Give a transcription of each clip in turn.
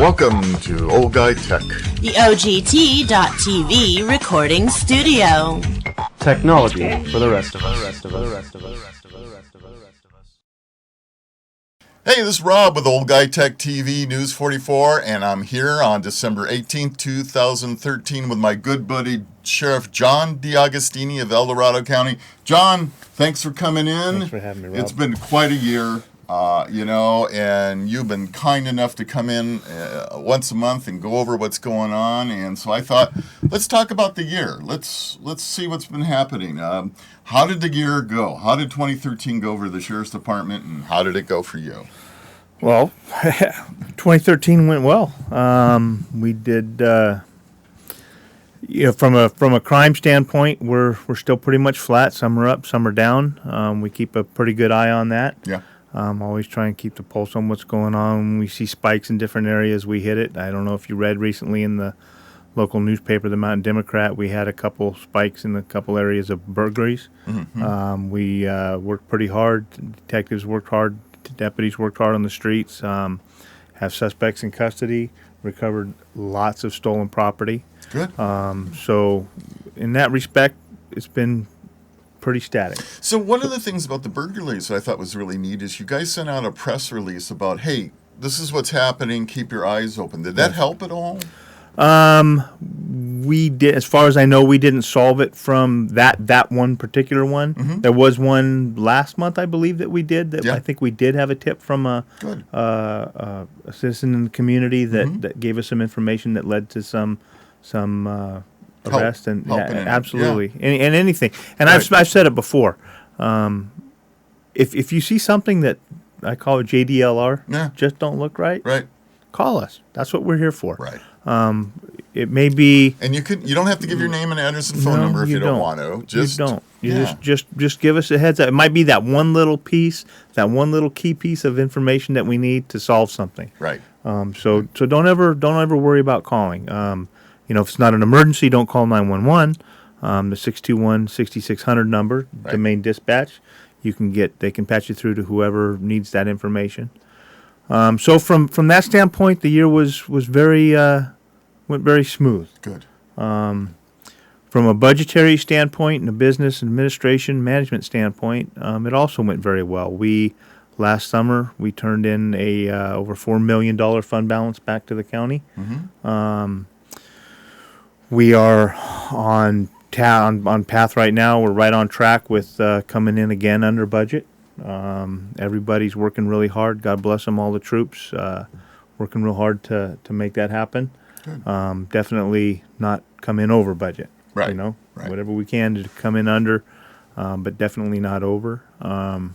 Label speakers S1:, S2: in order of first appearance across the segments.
S1: Welcome to Old Guy Tech,
S2: the OGT.TV recording studio.
S3: Technology for the rest of us.
S1: Hey, this is Rob with Old Guy Tech TV News 44, and I'm here on December 18th, 2013 with my good buddy Sheriff John D'Agostini of El Dorado County. John, thanks for coming in.
S4: Thanks for having me, Rob.
S1: It's been quite a year, and you've been kind enough to come in once a month and go over what's going on. And so I thought, let's talk about the year. Let's see what's been happening. How did the year go? How did 2013 go for the Sheriff's Department, and how did it go for you?
S4: Well, 2013 went well. We did, from a crime standpoint, we're still pretty much flat. Some are up, some are down. We keep a pretty good eye on that.
S1: Yeah.
S4: Always try and keep the pulse on what's going on. When we see spikes in different areas, we hit it. I don't know if you read recently in the local newspaper, the Mountain Democrat, we had a couple spikes in a couple areas of burglaries.
S1: Mm-hmm.
S4: We worked pretty hard. Detectives worked hard. Deputies worked hard on the streets. Have suspects in custody. Recovered lots of stolen property.
S1: Good.
S4: So, in that respect, it's been pretty static.
S1: So one of the things about the burglaries that I thought was really neat is you guys sent out a press release about, hey, this is what's happening, keep your eyes open. Did that help at all?
S4: We did, as far as I know, we didn't solve it from that one particular one.
S1: Mm-hmm.
S4: There was one last month, I believe, that we did. That
S1: Yeah.
S4: I think we did have a tip from a citizen in the community that gave us some information that led to some arrest and absolutely and anything. And
S1: Right.
S4: I've said it before. If you see something that I call it JDLR, just don't look right.
S1: Right.
S4: Call us. That's what we're here for.
S1: Right.
S4: It may be.
S1: And you don't have to give your name and address and phone number if you don't want to.
S4: You don't. Just give us a heads up. It might be that one little piece, that one little key piece of information that we need to solve something.
S1: Right.
S4: So don't ever worry about calling. If it's not an emergency, don't call 911. The 621-6600 number, the main dispatch. They can patch you through to whoever needs that information. So from that standpoint, the year was went very smooth.
S1: Good.
S4: From a budgetary standpoint and a business administration management standpoint, it also went very well. Last summer we turned in a over $4 million fund balance back to the county.
S1: Mm-hmm.
S4: We are on path right now. We're right on track with coming in again under budget. Everybody's working really hard. God bless them, all the troops, working real hard to make that happen. Definitely not come in over budget.
S1: Right.
S4: Right. Whatever we can to come in under, but definitely not over. And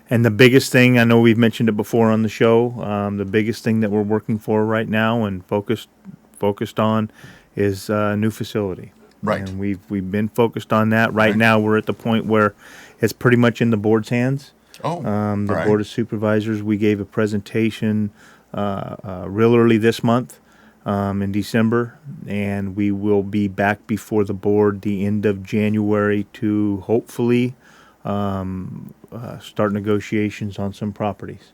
S4: the biggest thing, I know we've mentioned it before on the show, the biggest thing that we're working for right now and focused on is a new facility.
S1: Right.
S4: And we've been focused on that. Right now we're at the point where it's pretty much in the board's hands. The Board of Supervisors, we gave a presentation real early this month in December, and we will be back before the board the end of January to hopefully start negotiations on some properties.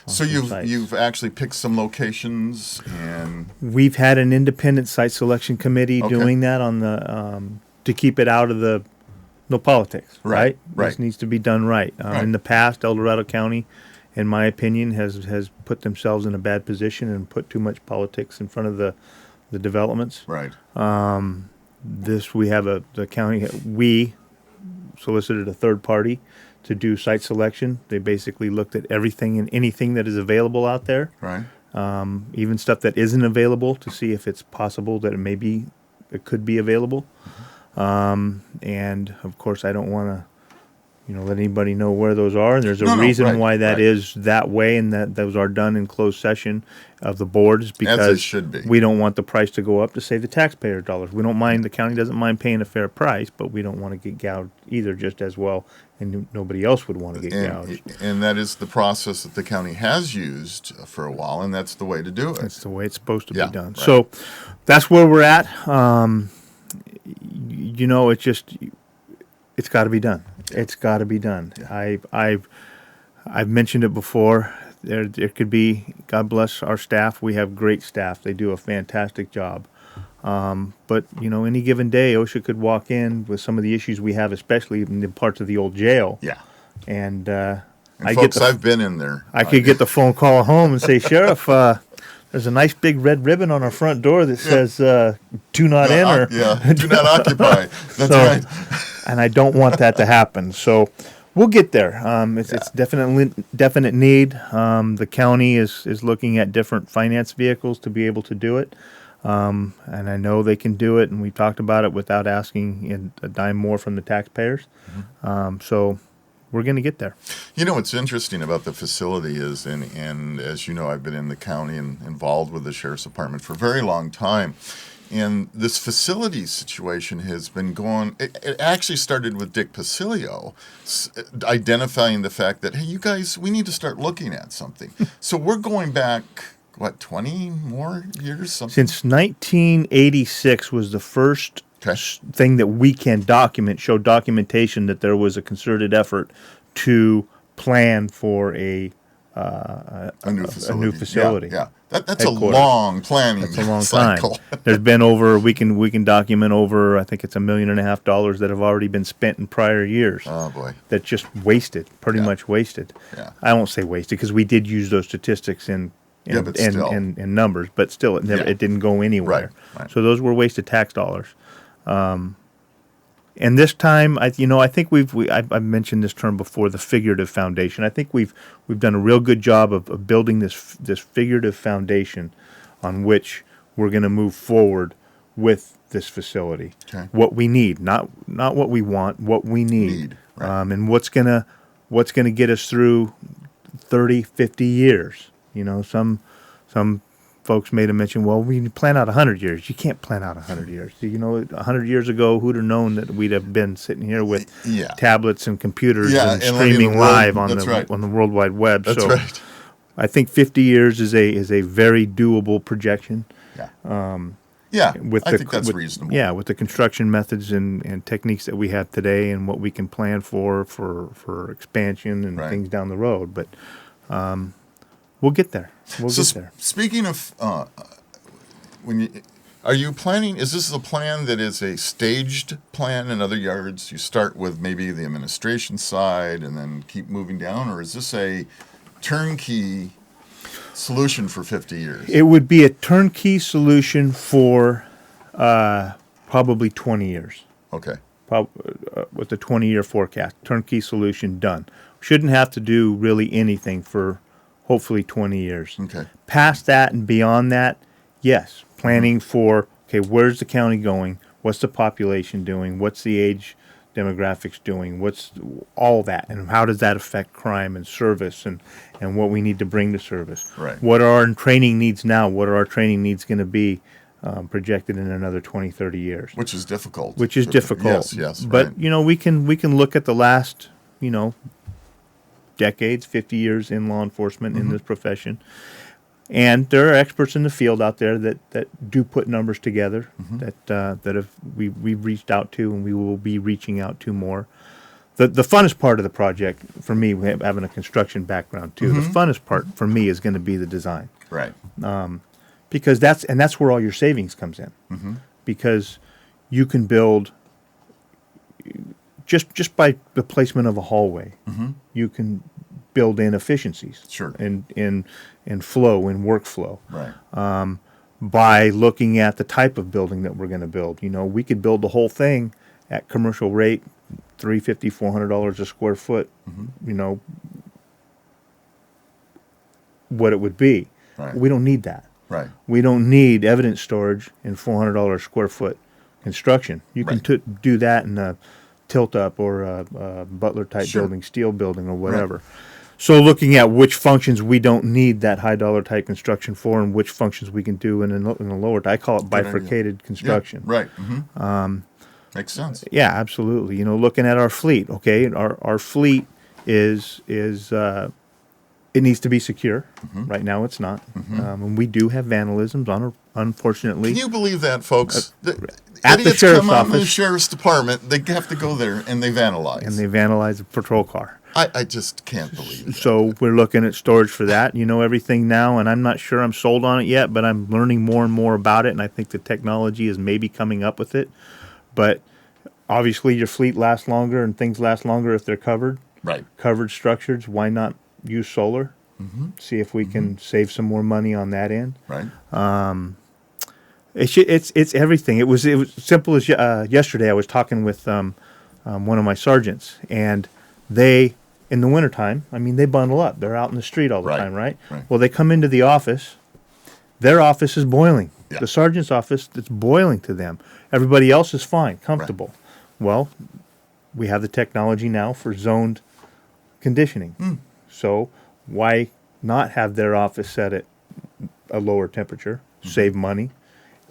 S1: So you've actually picked some locations, and
S4: we've had an independent site selection committee doing that on the to keep it out of the politics. Right. This needs to be done right. In the past, El Dorado County, in my opinion, has put themselves in a bad position and put too much politics in front of the developments.
S1: Right.
S4: The county, we solicited a third party to do site selection. They basically looked at everything and anything that is available out there.
S1: Right.
S4: Even stuff that isn't available, to see if it's possible that it could be available. And of course, I don't want to let anybody know where those are. And there's a reason why that is that way, and that those are done in closed session of the boards, because
S1: as it should be.
S4: We don't want the price to go up to save the taxpayer dollars. We don't mind, the county doesn't mind paying a fair price, but we don't want to get gouged either just as well, and nobody else would want to get gouged.
S1: And that is the process that the county has used for a while, and that's the way to do it.
S4: That's the way it's supposed to be done.
S1: Right.
S4: So that's where we're at. It's got to be done. It's got to be done.
S1: Yeah.
S4: I've mentioned it before. there could be, God bless our staff. We have great staff. They do a fantastic job. But any given day, OSHA could walk in with some of the issues we have, especially in the parts of the old jail.
S1: Yeah.
S4: And
S1: Folks, I've been in there.
S4: I could get the phone call home and say, Sheriff, there's a nice big red ribbon on our front door that says "Do not enter."
S1: Do not occupy. That's
S4: So-
S1: right.
S4: And I don't want that to happen. So we'll get there. It's definite need. The county is looking at different finance vehicles to be able to do it. And I know they can do it, and we talked about it without asking a dime more from the taxpayers. So we're going to get there.
S1: What's interesting about the facility is, and as you know, I've been in the county and involved with the Sheriff's Department for a very long time. And this facility situation has been going, it actually started with Dick Pacilio identifying the fact that, hey, you guys, we need to start looking at something. So we're going back, 20 more years? Something?
S4: Since 1986 was the first thing that we can show documentation that there was a concerted effort to plan for a new facility.
S1: Yeah. That's a
S4: Headquarters.
S1: long planning
S4: That's a long
S1: cycle.
S4: time. There's been we can document over, I think it's $1.5 million that have already been spent in prior years.
S1: Oh boy.
S4: That just wasted, pretty much wasted.
S1: Yeah.
S4: I won't say wasted because we did use those statistics in numbers, but still it didn't go anywhere.
S1: Right.
S4: So those were wasted tax dollars. And this time, I think I've mentioned this term before, the figurative foundation. I think we've done a real good job of building this figurative foundation on which we're going to move forward with this facility.
S1: Okay.
S4: What we need, not what we want, what we need.
S1: Right.
S4: And what's gonna get us through 30, 50 years. Some folks made a mention, well, we plan out 100 years. You can't plan out 100 years. 100 years ago, who'd have known that we'd have been sitting here with tablets and computers and streaming live on the World Wide Web.
S1: That's
S4: so
S1: right.
S4: I think 50 years is a very doable projection.
S1: Yeah. I think that's reasonable.
S4: Yeah, with the construction methods and techniques that we have today and what we can plan for expansion and things down the road. But we'll get there.
S1: Speaking of, are you planning? Is this a plan that is a staged plan? In other yards, you start with maybe the administration side and then keep moving down, or is this a turnkey solution for 50 years?
S4: It would be a turnkey solution for probably 20 years.
S1: Okay.
S4: With a 20-year forecast, turnkey solution done. Shouldn't have to do really anything for hopefully 20 years.
S1: Okay.
S4: Past that and beyond that, yes, planning for, where's the county going? What's the population doing? What's the age demographics doing? What's all that? And how does that affect crime and service and what we need to bring to service?
S1: Right.
S4: What are our training needs now? What are our training needs going to be projected in another 20, 30 years?
S1: Which is difficult. Yes.
S4: But,
S1: right.
S4: we can look at the last, decades, 50 years in law enforcement in this profession. And there are experts in the field out there that do put numbers together that we've reached out to and we will be reaching out to more. The funnest part of the project for me, having a construction background too, the funnest part for me is going to be the design.
S1: Right.
S4: Because that's where all your savings comes in. Because you can build just by the placement of a hallway, you can build in efficiencies.
S1: Sure.
S4: In flow, in workflow.
S1: Right.
S4: By looking at the type of building that we're going to build. We could build the whole thing at commercial rate, $350, $400 a square foot. What it would be.
S1: Right.
S4: We don't need that.
S1: Right.
S4: We don't need evidence storage in $400 square foot construction. You can do that in a tilt-up or a Butler-type building, steel building, or whatever. Right. So looking at which functions we don't need that high-dollar type construction for and which functions we can do in a lower type. I call it bifurcated construction.
S1: Yeah, right. Makes sense.
S4: Yeah, absolutely. Looking at our fleet, our fleet is it needs to be secure. Right now it's not. And we do have vandalisms, unfortunately.
S1: Can you believe that, folks?
S4: at the
S1: idiots
S4: sheriff's
S1: come out in the
S4: office,
S1: sheriff's department. They have to go there and they vandalize.
S4: and they vandalize a patrol car.
S1: I just can't believe it.
S4: So we're looking at storage for that. You know everything now, and I'm not sure I'm sold on it yet, but I'm learning more and more about it, and I think the technology is maybe coming up with it. But obviously your fleet lasts longer and things last longer if they're covered.
S1: Right.
S4: Covered structures, why not use solar? See if we can save some more money on that end.
S1: Right.
S4: It's everything. It was simple as yesterday. I was talking with one of my sergeants, and they in the wintertime, I mean, they bundle up. They're out in the street all the
S1: Right.
S4: time, right?
S1: Right.
S4: Well, they come into the office. Their office is boiling.
S1: Yeah.
S4: The sergeant's office, it's boiling to them. Everybody else is fine, comfortable. Well, we have the technology now for zoned conditioning. So why not have their office set at a lower temperature, save money,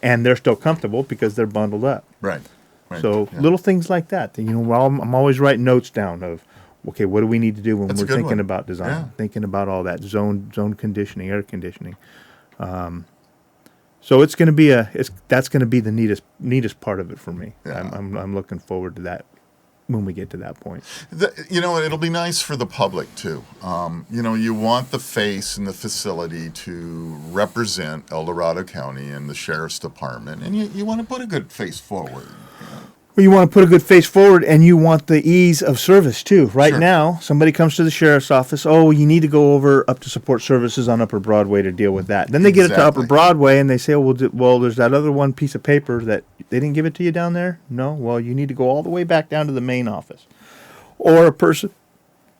S4: and they're still comfortable because they're bundled up.
S1: Right. Right.
S4: So
S1: Yeah.
S4: little things like that. You know, well, I'm always writing notes down of, okay, what do we need to do when
S1: That's a
S4: we're
S1: good
S4: thinking
S1: one.
S4: about design,
S1: Yeah.
S4: thinking about all that zone conditioning, air conditioning. So it's going to be that's going to be the neatest part of it for me.
S1: Yeah.
S4: I'm looking forward to that when we get to that point.
S1: You know, it'll be nice for the public too. You know, you want the face and the facility to represent El Dorado County and the Sheriff's Department, and you want to put a good face forward.
S4: Well, you want to put a good face forward, and you want the ease of service too. Right
S1: Sure.
S4: now, somebody comes to the sheriff's office. Oh, you need to go over up to support services on Upper Broadway to deal with that. Then they get it to
S1: Exactly.
S4: Upper Broadway, and they say, "Oh, well, there's that other one piece of paper that they didn't give it to you down there." No, well, you need to go all the way back down to the main office, or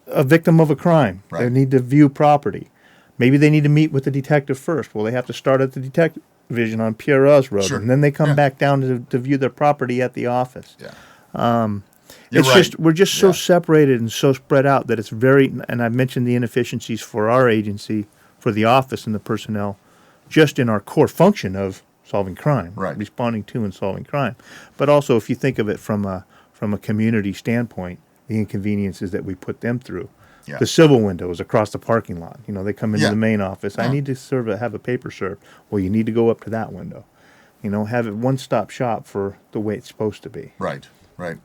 S4: a victim of a crime. They
S1: Right.
S4: need to view property. Maybe they need to meet with the detective first. Well, they have to start at the detective division on Pierre Road,
S1: Sure.
S4: and then they come
S1: Yeah.
S4: back down to view their property at the office.
S1: Yeah. You're
S4: It's
S1: right.
S4: just we're just so
S1: Yeah.
S4: separated and so spread out that it's very. And I've mentioned the inefficiencies for our agency, for the office and the personnel, just in our core function of solving crime,
S1: Right.
S4: responding to and solving crime. But also, if you think of it from a community standpoint, the inconveniences that we put them through.
S1: Yeah.
S4: The civil windows across the parking lot. You know, they come into
S1: Yeah.
S4: the main office. I
S1: Yeah.
S4: need to have a paper served. Well, you need to go up to that window. You know, have it one-stop shop for the way it's supposed to be.
S1: Right, right.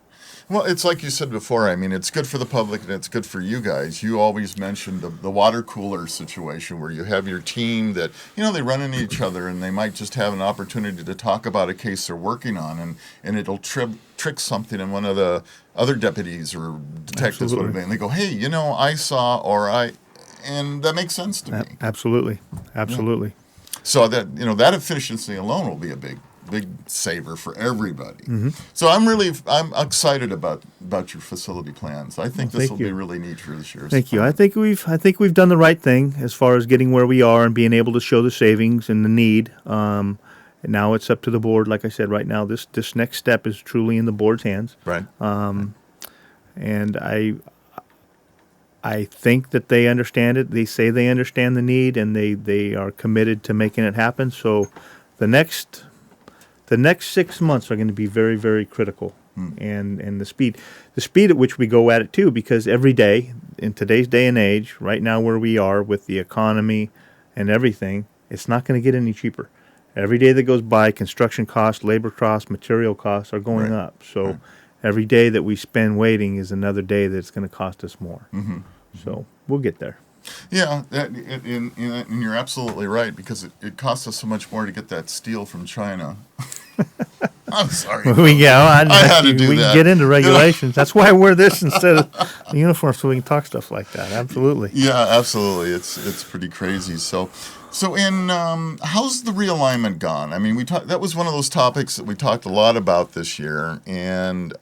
S1: Well, it's like you said before. I mean, it's good for the public and it's good for you guys. You always mentioned the water cooler situation where you have your team that, you know, they run into each other and they might just have an opportunity to talk about a case they're working on and it'll trick something in one of the other deputies or detectives.
S4: Absolutely.
S1: And they go, hey, you know, I saw and that makes sense to me.
S4: Absolutely. Absolutely.
S1: So that, you know, that efficiency alone will be a big saver for everybody.
S4: Mm-hmm.
S1: So I'm excited about your facility plans. I think this
S4: thank
S1: will be
S4: you.
S1: really neat for this year.
S4: Thank you. I think we've done the right thing as far as getting where we are and being able to show the savings and the need. And now it's up to the board. Like I said, right now this next step is truly in the board's hands.
S1: Right.
S4: And I think that they understand it. They say they understand the need, and they are committed to making it happen. So the next 6 months are going to be very, very critical. And the speed at which we go at it too, because every day in today's day and age, right now where we are with the economy and everything, it's not going to get any cheaper. Every day that goes by, construction costs, labor costs, material costs are going
S1: Right.
S4: up. So every day that we spend waiting is another day that's going to cost us more. So we'll get there.
S1: Yeah, and you're absolutely right because it costs us so much more to get that steel from China. I'm sorry.
S4: I
S1: had to do
S4: we
S1: that.
S4: can get into regulations. That's why I wear this instead of a uniform, so we can talk stuff like that. Absolutely.
S1: Yeah, absolutely. It's pretty crazy. So in how's the realignment gone? I mean, that was one of those topics that we talked a lot about this year, and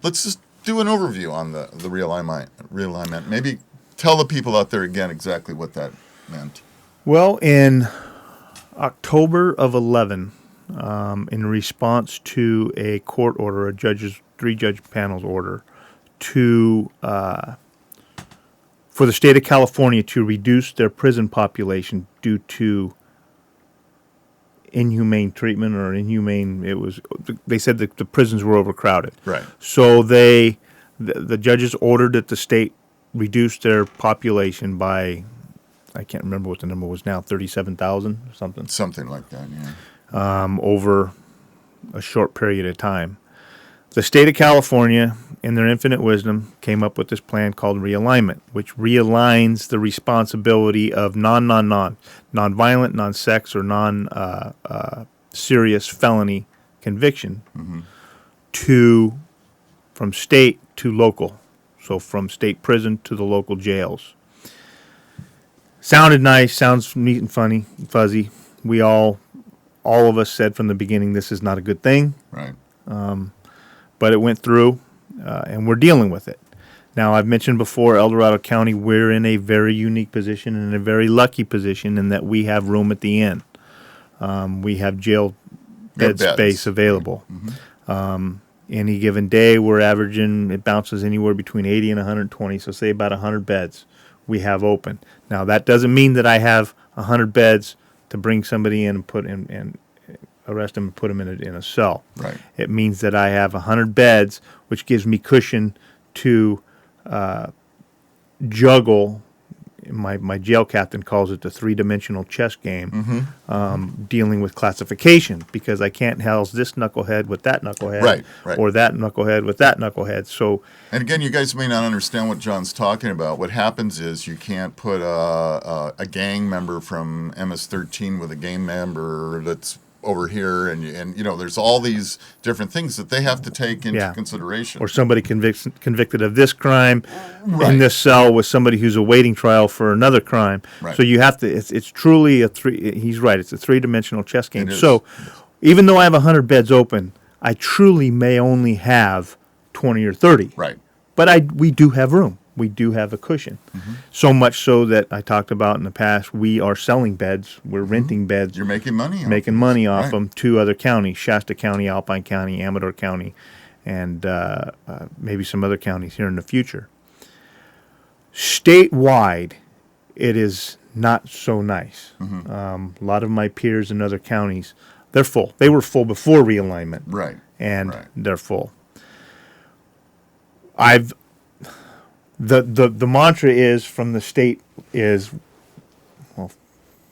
S1: let's just do an overview on the realignment. Maybe tell the people out there again exactly what that meant.
S4: Well, in October of 11, in response to a court order, a three-judge panel's order, for the state of California to reduce their prison population due to inhumane treatment or they said that the prisons were overcrowded.
S1: Right.
S4: So the judges ordered that the state reduce their population by, I can't remember what the number was now, 37,000 or something.
S1: Something like that, yeah.
S4: Over a short period of time. The state of California, in their infinite wisdom, came up with this plan called realignment, which realigns the responsibility of non-violent, non-sex, or non-serious felony conviction from state to local. So from state prison to the local jails. Sounded nice, sounds neat and funny, fuzzy. We all of us said from the beginning this is not a good thing.
S1: Right.
S4: But it went through, and we're dealing with it. Now, I've mentioned before, El Dorado County, we're in a very unique position and a very lucky position in that we have room at the inn. We have jail bed space available. Any given day, we're averaging, it bounces anywhere between 80 and 120, so say about 100 beds we have open. Now, that doesn't mean that I have 100 beds to bring somebody in and put in and arrest them and put them in a cell.
S1: Right.
S4: It means that I have 100 beds, which gives me cushion to juggle. My jail captain calls it the three-dimensional chess game, dealing with classification, because I can't house this knucklehead with that knucklehead,
S1: Right.
S4: or that knucklehead with that knucklehead. So,
S1: And again, you guys may not understand what John's talking about. What happens is you can't put a gang member from MS-13 with a gang member that's over here, and there's all these different things that they have to take into consideration.
S4: or somebody convicted of this crime
S1: Right.
S4: in this cell with somebody who's awaiting trial for another crime.
S1: Right.
S4: So you have to. It's truly a three. He's right. It's a three-dimensional chess game.
S1: It is.
S4: So, even though I have 100 beds open, I truly may only have 20 or 30.
S1: Right.
S4: But we do have room. We do have a cushion. So much so that I talked about in the past, we are selling beds. We're renting beds.
S1: You're making money.
S4: Making money off
S1: Right.
S4: them to other counties, Shasta County, Alpine County, Amador County, and maybe some other counties here in the future. Statewide, it is not so nice. A lot of my peers in other counties, they're full. They were full before realignment.
S1: Right.
S4: And
S1: Right.
S4: they're full. The mantra is from the state is, well,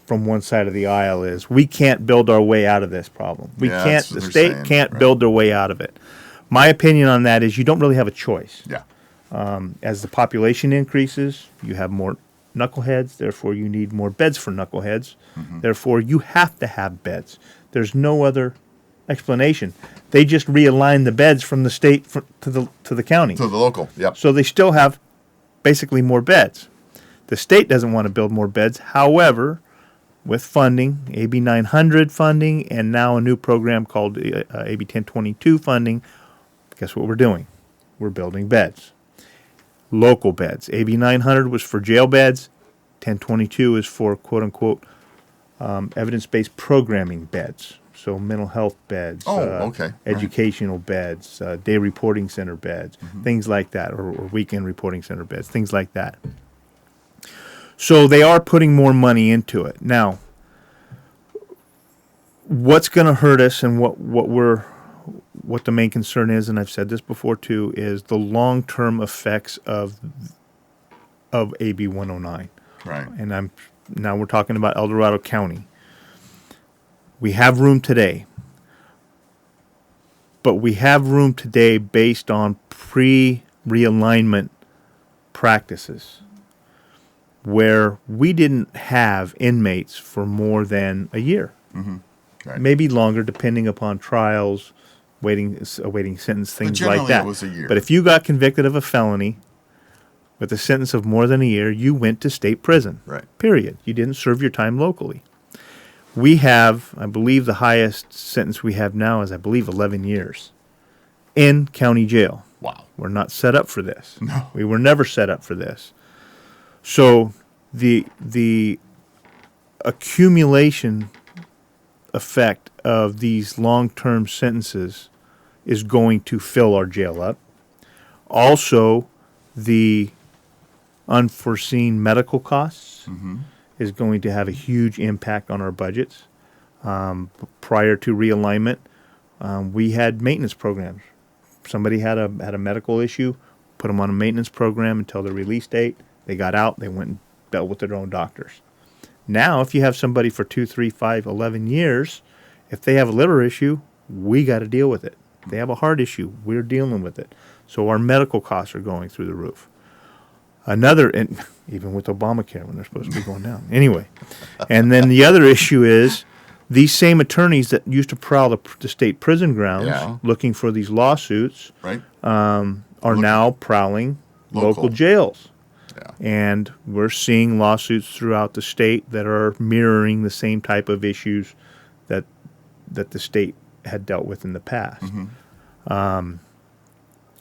S4: from one side of the aisle is, we can't build our way out of this problem.
S1: Yeah, that's what
S4: The
S1: they're
S4: state
S1: saying,
S4: can't
S1: right.
S4: build their way out of it. My opinion on that is you don't really have a choice.
S1: Yeah.
S4: As the population increases, you have more knuckleheads, therefore you need more beds for knuckleheads. Therefore, you have to have beds. There's no other explanation. They just realign the beds from the state to the county.
S1: To the local. Yep.
S4: So they still have basically more beds. The state doesn't want to build more beds. However, with funding, AB 900 funding, and now a new program called AB 1022 funding, guess what we're doing? We're building beds. Local beds. AB 900 was for jail beds. 1022 is for quote-unquote evidence-based programming beds. So mental health beds,
S1: Okay. Right.
S4: educational beds, day reporting center beds, things like that, or weekend reporting center beds, things like that. So they are putting more money into it. Now, what's going to hurt us and what the main concern is, and I've said this before too, is the long-term effects of AB 109.
S1: Right.
S4: And now we're talking about El Dorado County. We have room today, but we have room today based on pre-realignment practices where we didn't have inmates for more than a year,
S1: Right.
S4: maybe longer depending upon trials, awaiting sentence, things like
S1: generally
S4: that.
S1: it was a year.
S4: But if you got convicted of a felony with a sentence of more than a year, you went to state prison.
S1: Right.
S4: Period. You didn't serve your time locally. We have, I believe the highest sentence we have now is, 11 years in county jail.
S1: Wow.
S4: We're not set up for this.
S1: No.
S4: We were never set up for this. So the accumulation effect of these long-term sentences is going to fill our jail up. Also, the unforeseen medical costs is going to have a huge impact on our budgets. Prior to realignment, we had maintenance programs. Somebody had a medical issue, put them on a maintenance program until the release date. They got out, they went and dealt with their own doctors. Now, if you have somebody for 2, 3, 5, 11 years, if they have a liver issue, we got to deal with it. They have a heart issue, we're dealing with it. So our medical costs are going through the roof. Another, and even with Obamacare when they're supposed to be going down. Anyway, and then the other issue is these same attorneys that used to prowl the state prison grounds looking for these lawsuits are now prowling local jails.
S1: Yeah.
S4: And we're seeing lawsuits throughout the state that are mirroring the same type of issues that the state had dealt with in the past.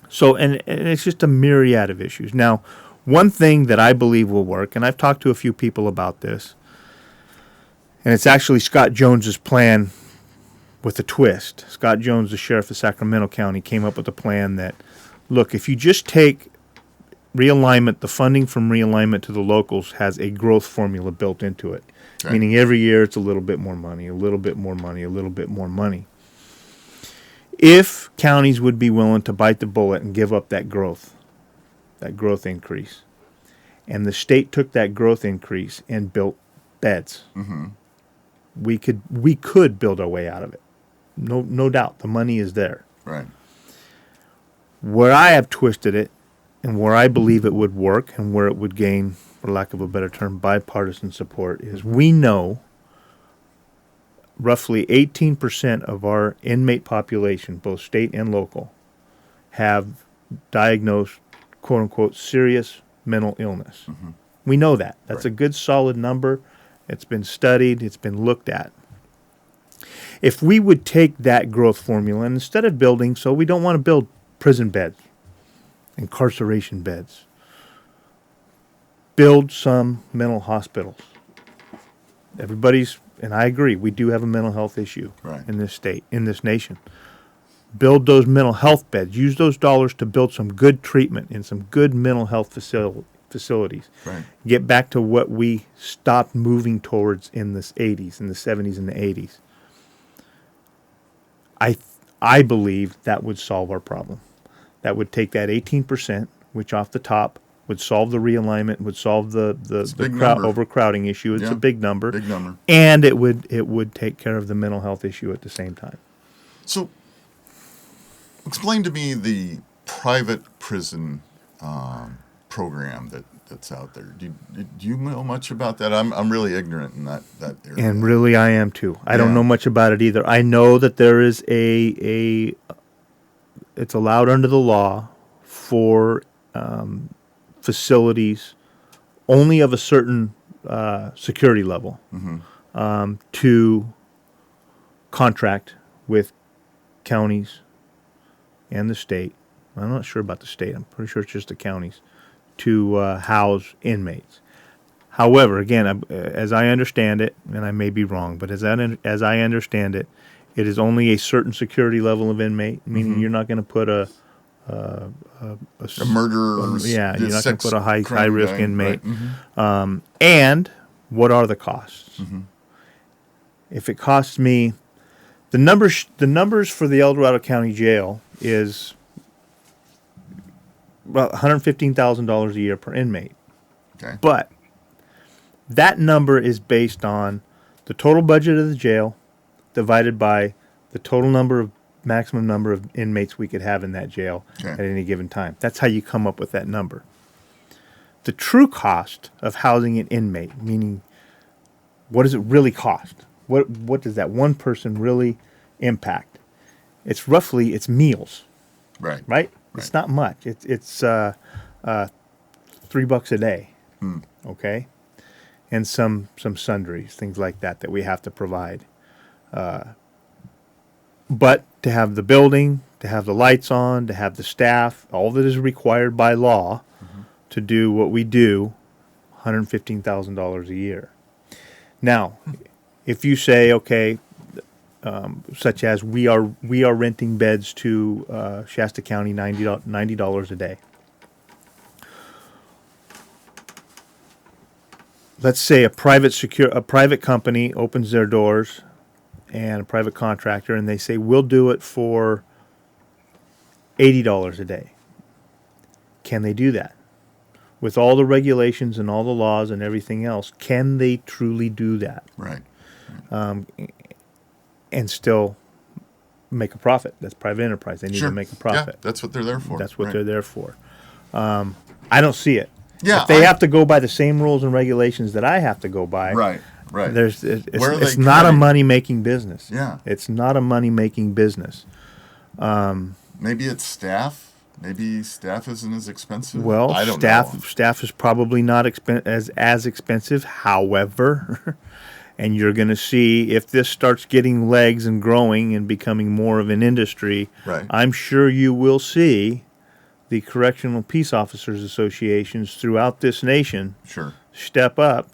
S4: So, and it's just a myriad of issues. Now, one thing that I believe will work, and I've talked to a few people about this, and it's actually Scott Jones's plan with a twist. Scott Jones, the sheriff of Sacramento County, came up with a plan that, look, if you just take realignment, the funding from realignment to the locals has a growth formula built into it, meaning every year it's a little bit more money, a little bit more money, a little bit more money. If counties would be willing to bite the bullet and give up that growth increase, and the state took that growth increase and built beds, we could build our way out of it. No doubt, the money is there.
S1: Right.
S4: Where I have twisted it, and where I believe it would work, and where it would gain, for lack of a better term, bipartisan support, is we know roughly 18% of our inmate population, both state and local, have diagnosed, quote-unquote, serious mental illness. We know that. That's a good, solid number. It's been studied. It's been looked at. If we would take that growth formula, and instead of building, so we don't want to build prison beds, incarceration beds, build some mental hospitals. Everybody's, and I agree, we do have a mental health issue in this state, in this nation. Build those mental health beds. Use those dollars to build some good treatment in some good mental health facilities.
S1: Right.
S4: Get back to what we stopped moving towards in the 80s, in the 70s and the 80s. I believe that would solve our problem. That would take that 18%, which off the top would solve the realignment, would solve the overcrowding issue. It's a big number.
S1: Big number.
S4: And it would take care of the mental health issue at the same time.
S1: So, explain to me the private prison program that's out there. Do you know much about that? I'm really ignorant in that area.
S4: And really, I am too. I don't know much about it either. I know that there is it's allowed under the law for facilities only of a certain security level to contract with counties and the state. I'm not sure about the state. I'm pretty sure it's just the counties to house inmates. However, again, as I understand it, and I may be wrong, but as I understand it, it is only a certain security level of inmate, meaning you're not going to put a
S1: murderer.
S4: You're not going to put a high risk inmate. Right. And what are the costs? If it costs me, the numbers for the El Dorado County Jail is about $115,000 a year per inmate.
S1: Okay.
S4: But that number is based on the total budget of the jail divided by the total maximum number of inmates we could have in that jail at any given time. That's how you come up with that number. The true cost of housing an inmate, meaning what does it really cost? What does that one person really impact? It's meals. Right? It's not much. It's $3 a day. Okay? And some sundries, things like that we have to provide. But to have the building, to have the lights on, to have the staff, all that is required by law to do what we do, $115,000 a year. Now, if you say, okay, such as we are renting beds to Shasta County, $90 a day. Let's say a private company opens their doors, and a private contractor, and they say we'll do it for $80 a day. Can they do that? With all the regulations and all the laws and everything else, can they truly do that?
S1: Right.
S4: And still make a profit. That's private enterprise. They need to make a profit.
S1: Yeah, that's what they're there for.
S4: That's what
S1: Right.
S4: they're there for. I don't see it.
S1: Yeah,
S4: if they have to go by the same rules and regulations that I have to go by,
S1: Right.
S4: It's not a money making business.
S1: Yeah.
S4: It's not a money making business.
S1: Maybe it's staff. Maybe staff isn't as expensive.
S4: Well,
S1: I don't know.
S4: staff is probably not as expensive. However, and you're going to see if this starts getting legs and growing and becoming more of an industry.
S1: Right.
S4: I'm sure you will see the Correctional Peace Officers Associations throughout this nation
S1: Sure.
S4: step up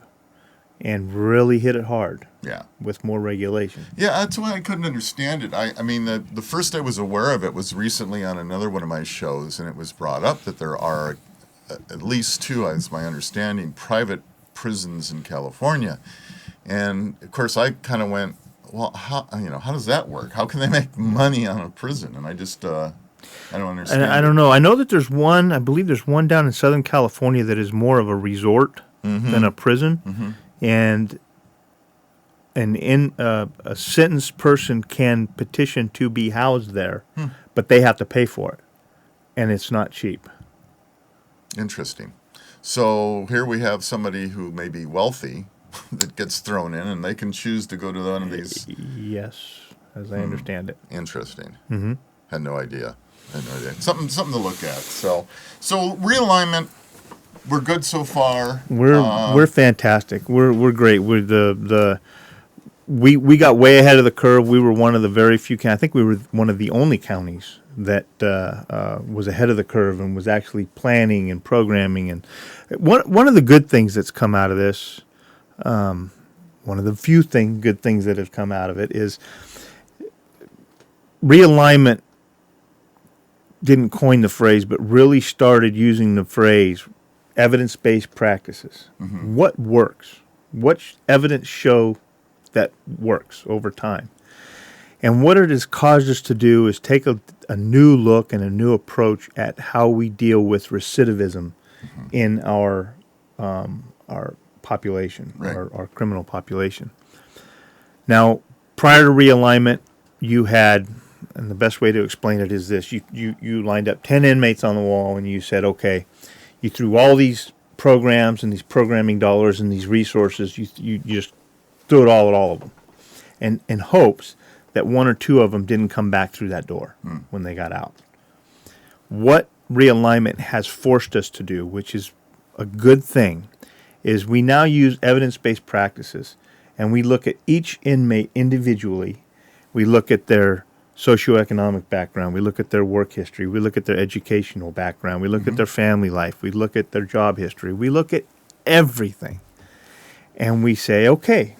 S4: and really hit it hard
S1: Yeah.
S4: with more regulation.
S1: Yeah, that's why I couldn't understand it. I mean, the first I was aware of it was recently on another one of my shows, and it was brought up that there are at least two, as my understanding, private prisons in California. And of course, I kind of went, well, how does that work? How can they make money on a prison? And I just, I don't understand.
S4: And I don't know. I know that there's one. I believe there's one down in Southern California that is more of a resort than a prison, and a sentenced person can petition to be housed there, but they have to pay for it, and it's not cheap.
S1: Interesting. So here we have somebody who may be wealthy that gets thrown in, and they can choose to go to one of these.
S4: Yes, as I understand it.
S1: Interesting. Mm-hmm. Had no idea. Something to look at. So realignment. We're good so far.
S4: We're fantastic. We're great. We're we got way ahead of the curve. We were one of the very few. I think we were one of the only counties that was ahead of the curve and was actually planning and programming. And one of the good things that's come out of this, one of the few good things that have come out of it is realignment. Didn't coin the phrase, but really started using the phrase evidence-based practices. Mm-hmm. What works? What evidence show that works over time? And what it has caused us to do is take a new look and a new approach at how we deal with recidivism in our population,
S1: right.
S4: our criminal population. Now, prior to realignment, you had, and the best way to explain it is this, you lined up 10 inmates on the wall and you said, okay, you threw all these programs and these programming dollars and these resources, you just threw it all at all of them, and in hopes that one or two of them didn't come back through that door when they got out. What realignment has forced us to do, which is a good thing, is we now use evidence-based practices, and we look at each inmate individually. We look at their socioeconomic background, we look at their work history, we look at their educational background, we look at their family life, we look at their job history, we look at everything. And we say, okay,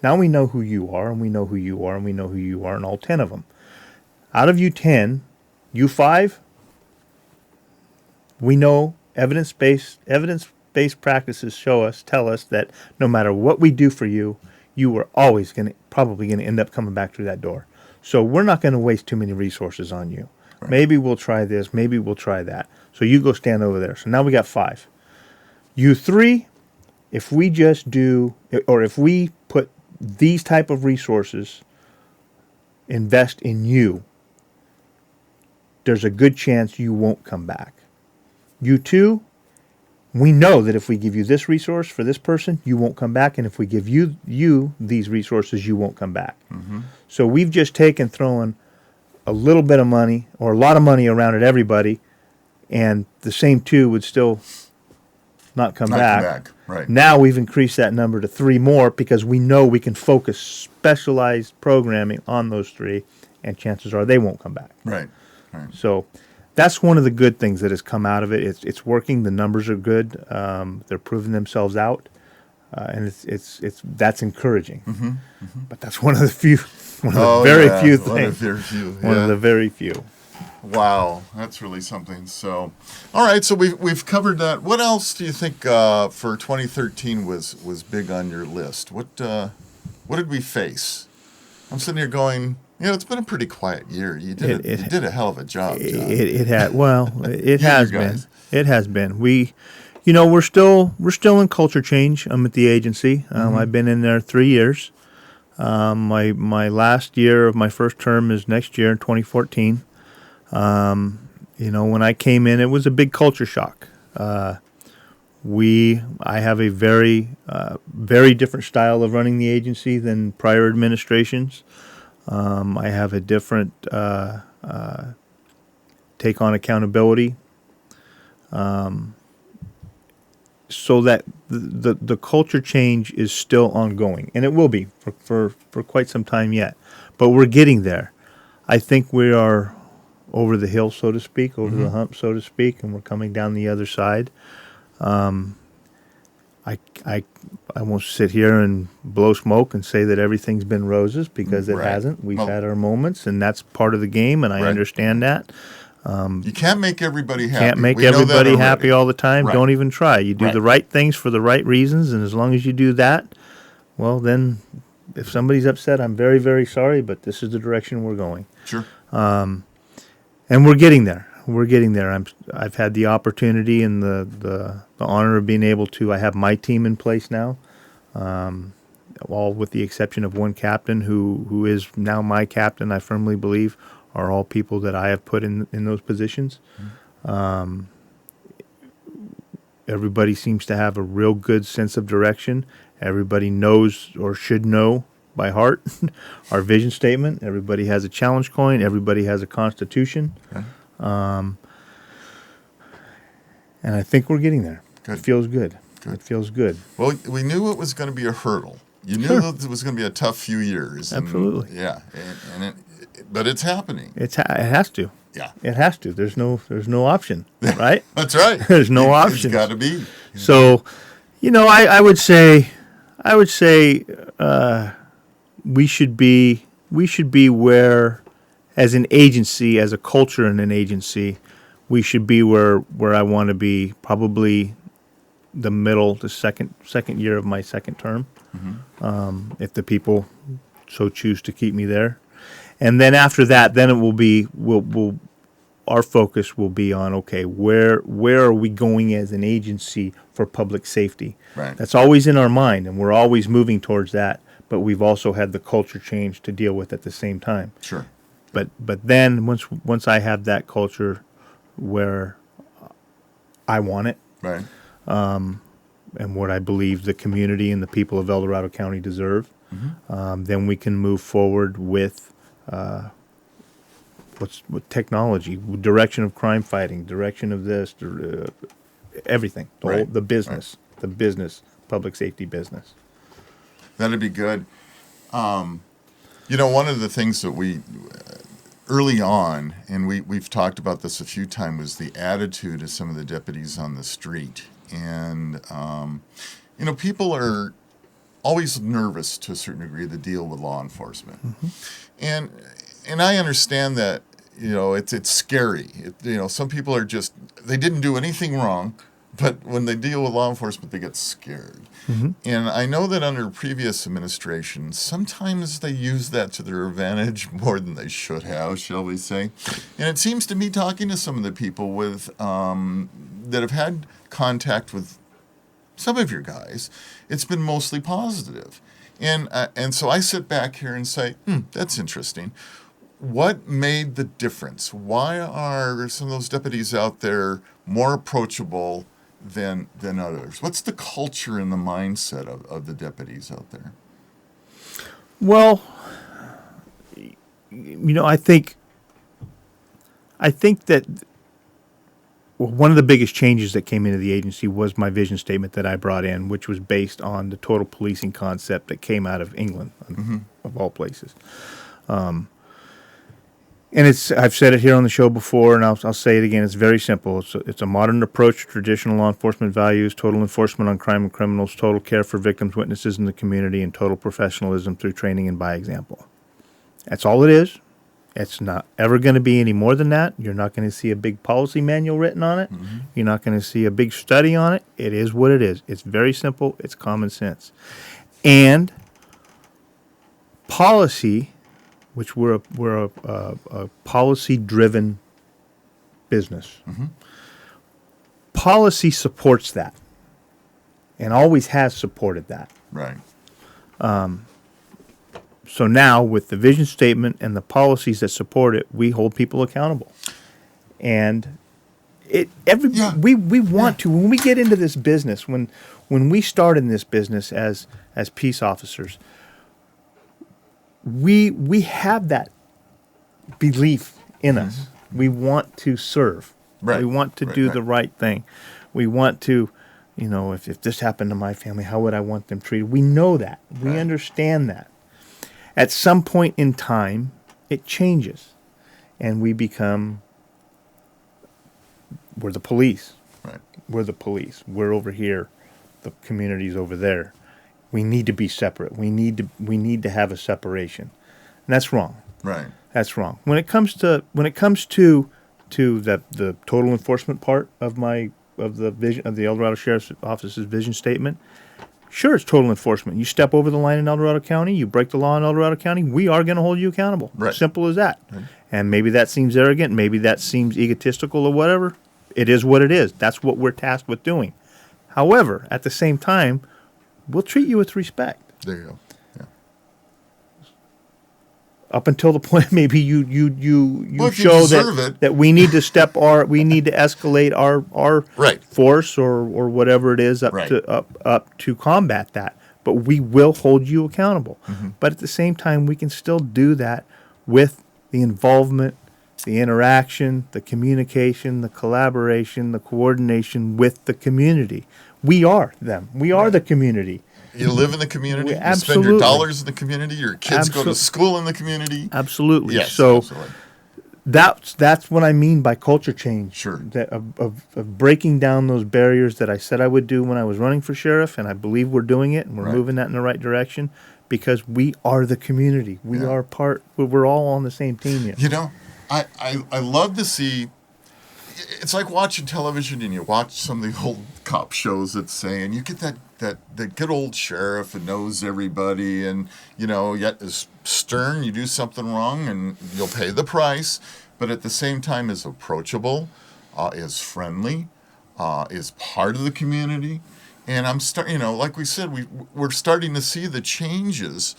S4: now we know who you are, and we know who you are, and we know who you are, and all 10 of them. Out of you 10, you 5, we know evidence-based practices tell us that no matter what we do for you, you are always probably going to end up coming back through that door. So we're not going to waste too many resources on you. Right. Maybe we'll try this. Maybe we'll try that. So you go stand over there. So now we got 5. You 3, if we put these type of resources, invest in you, there's a good chance you won't come back. You 2, we know that if we give you this resource for this person, you won't come back. And if we give you these resources, you won't come back. Mm-hmm. So we've just thrown a little bit of money or a lot of money around at everybody, and the same 2 would still not come back.
S1: Right.
S4: Now we've increased that number to 3 more because we know we can focus specialized programming on those 3, and chances are they won't come back.
S1: Right.
S4: So that's one of the good things that has come out of it. It's working. The numbers are good. They're proving themselves out, and that's encouraging. Mm-hmm. Mm-hmm. But that's one of the few things. One of the very few.
S1: Wow, that's really something. So, all right. So we've covered that. What else do you think for 2013 was big on your list? What did we face? I'm sitting here going, it's been a pretty quiet year. You did a hell of a job, John.
S4: It has been. It has been. We're still in culture change. I'm at the agency. I've been in there 3 years. My last year of my first term is next year in 2014. When I came in, it was a big culture shock. I have a very different style of running the agency than prior administrations. I have a different take on accountability, so that the culture change is still ongoing, and it will be for quite some time yet. But we're getting there. I think we are over the hill, so to speak, over the hump, so to speak, and we're coming down the other side. I won't sit here and blow smoke and say that everything's been roses, because it hasn't. We've had our moments, and that's part of the game, and I understand that.
S1: You can't make everybody happy.
S4: Can't make everybody happy all the time.
S1: Right.
S4: Don't even try. You do the right things for the right reasons, and as long as you do that, well, then if somebody's upset, I'm very, very sorry, but this is the direction we're going.
S1: Sure.
S4: And we're getting there. We're getting there. I've had the opportunity and the honor of being able to. I have my team in place now, all with the exception of one captain who is now my captain. I firmly believe are all people that I have put in those positions. Everybody seems to have a real good sense of direction. Everybody knows or should know by heart our vision statement. Everybody has a challenge coin. Everybody has a constitution.
S1: Okay.
S4: And I think we're getting there.
S1: Good.
S4: It feels good.
S1: Good.
S4: It feels good.
S1: Well, we knew it was going to be a hurdle. You knew that it was going to be a tough few years.
S4: Absolutely.
S1: Yeah, but it's happening.
S4: It has to.
S1: Yeah.
S4: It has to. There's no option, right?
S1: That's right.
S4: There's no option.
S1: It's got to be.
S4: So, I would say, we should be where, as an agency, as a culture in an agency, we should be where I want to be. Probably the second year of my second term, if the people so choose to keep me there. And then after that, then it will be our focus will be on, okay, where are we going as an agency for public safety?
S1: Right.
S4: That's always in our mind, and we're always moving towards that. But we've also had the culture change to deal with at the same time.
S1: Sure.
S4: But then once I have that culture where I want it,
S1: Right.
S4: and what I believe the community and the people of El Dorado County deserve, then we can move forward with with technology, direction of crime fighting, direction of this, everything, the business, public safety business.
S1: That'd be good. One of the things that we early on, and we've talked about this a few times, was the attitude of some of the deputies on the street. And, people are always nervous to a certain degree to deal with law enforcement. And I understand that, it's scary. Some people are they didn't do anything wrong, but when they deal with law enforcement, they get scared. And I know that under previous administrations, sometimes they use that to their advantage more than they should have, shall we say. And it seems to me, talking to some of the people with that have had contact with some of your guys, it's been mostly positive. And so I sit back here and say, that's interesting. What made the difference? Why are some of those deputies out there more approachable than others? What's the culture and the mindset of the deputies out there?
S4: Well, I think that one of the biggest changes that came into the agency was my vision statement that I brought in, which was based on the total policing concept that came out of England, of all places. And I've said it here on the show before, and I'll say it again. It's very simple. It's a modern approach to traditional law enforcement values, total enforcement on crime and criminals, total care for victims, witnesses in the community, and total professionalism through training and by example. That's all it is. It's not ever going to be any more than that. You're not going to see a big policy manual written on it. You're not going to see a big study on it. It is what it is. It's very simple. It's common sense. And policy, which we're a policy-driven business. Policy supports that, and always has supported that.
S1: Right.
S4: So now, with the vision statement and the policies that support it, we hold people accountable. And we want to, when we get into this business, when we start in this business as peace officers, we have that belief in us. We want to serve.
S1: Right.
S4: We want to do the right thing. We want to, if this happened to my family, how would I want them treated? We know that. We understand that. At some point in time, it changes, and we're the police.
S1: Right.
S4: We're the police. We're over here. The community's over there. We need to be separate. We need to have a separation, and that's wrong.
S1: Right.
S4: That's wrong. When it comes to the total enforcement part of the vision of the El Dorado Sheriff's Office's vision statement, sure, it's total enforcement. You step over the line in El Dorado County, you break the law in El Dorado County, we are going to hold you accountable.
S1: Right.
S4: Simple as that.
S1: Right.
S4: And maybe that seems arrogant, maybe that seems egotistical or whatever. It is what it is. That's what we're tasked with doing. However, at the same time, we'll treat you with respect.
S1: There you go.
S4: Up until the point maybe you
S1: Well, if you
S4: show
S1: deserve it.
S4: that we need to we need to escalate our
S1: Right.
S4: force or whatever it is up to combat that. But we will hold you accountable. But at the same time, we can still do that with the involvement, the interaction, the communication, the collaboration, the coordination with the community. We are them. We are the community.
S1: You live in the community. You spend
S4: Absolutely.
S1: your dollars in the community. Your kids go to school in the community.
S4: Absolutely.
S1: Yes.
S4: So
S1: absolutely.
S4: that's what I mean by culture change.
S1: Sure.
S4: That of breaking down those barriers that I said I would do when I was running for sheriff, and I believe we're doing it, and we're
S1: Right.
S4: moving that in the right direction because we are the community. We
S1: Yeah.
S4: are part. We're all on the same team here.
S1: I love to see. It's like watching television, and you watch some of the old cop shows that say, and you get that good old sheriff who knows everybody, and yet is stern. You do something wrong, and you'll pay the price, but at the same time is approachable, is friendly, is part of the community, and I'm starting. Like we said, we're starting to see the changes.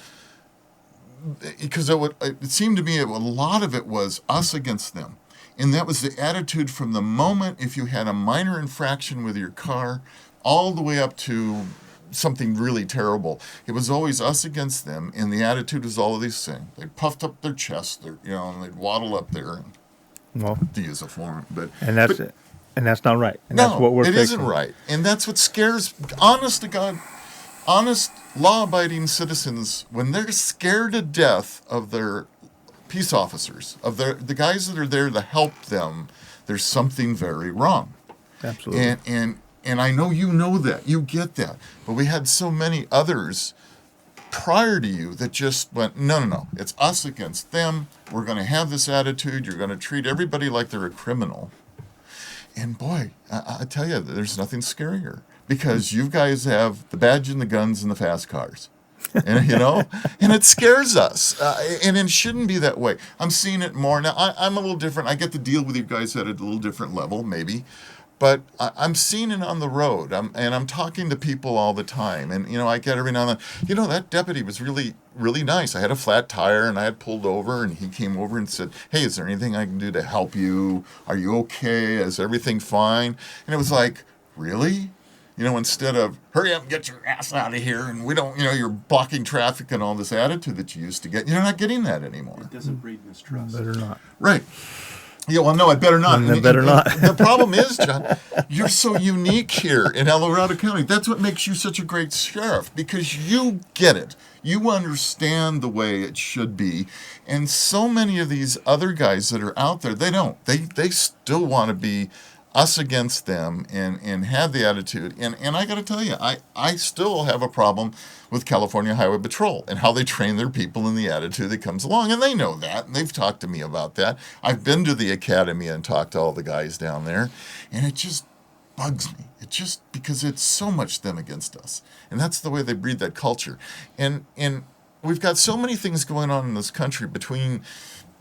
S1: Because it seemed to me a lot of it was us against them. And that was the attitude from the moment if you had a minor infraction with your car all the way up to something really terrible. It was always us against them, and the attitude was all of these things. They puffed up their chests, and they'd waddle up there,
S4: Well,
S1: to use a form.
S4: and that's not right. And
S1: No,
S4: that's what we're
S1: it
S4: fixing.
S1: isn't right. And that's what scares, honest to God, honest, law-abiding citizens, when they're scared to death of their peace officers, of the guys that are there to help them, there's something very wrong.
S4: Absolutely.
S1: And I know you know that. You get that. But we had so many others prior to you that just went, no. It's us against them. We're going to have this attitude. You're going to treat everybody like they're a criminal. And boy, I tell you, there's nothing scarier. Because you guys have the badge and the guns and the fast cars. And, and it scares us. And it shouldn't be that way. I'm seeing it more. Now, I'm a little different. I get to deal with you guys at a little different level, maybe. But I'm seeing it on the road. I'm talking to people all the time. And, I get every now and then, that deputy was really, really nice. I had a flat tire and I had pulled over and he came over and said, hey, is there anything I can do to help you? Are you okay? Is everything fine? And it was like, really? Instead of hurry up and get your ass out of here, and we don't, you're blocking traffic and all this attitude that you used to get. You're not getting that anymore.
S5: It doesn't breed mistrust.
S4: Better not.
S1: Right. Yeah, well, no, I better not.
S4: And better not.
S1: The problem is, John, you're so unique here in El Dorado County. That's what makes you such a great sheriff, because you get it. You understand the way it should be. And so many of these other guys that are out there, they don't. They still want to be us against them and have the attitude. And I got to tell you, I still have a problem with California Highway Patrol and how they train their people and the attitude that comes along. And they know that. And they've talked to me about that. I've been to the academy and talked to all the guys down there. And it just bugs me. It just, because it's so much them against us. And that's the way they breed that culture. And we've got so many things going on in this country between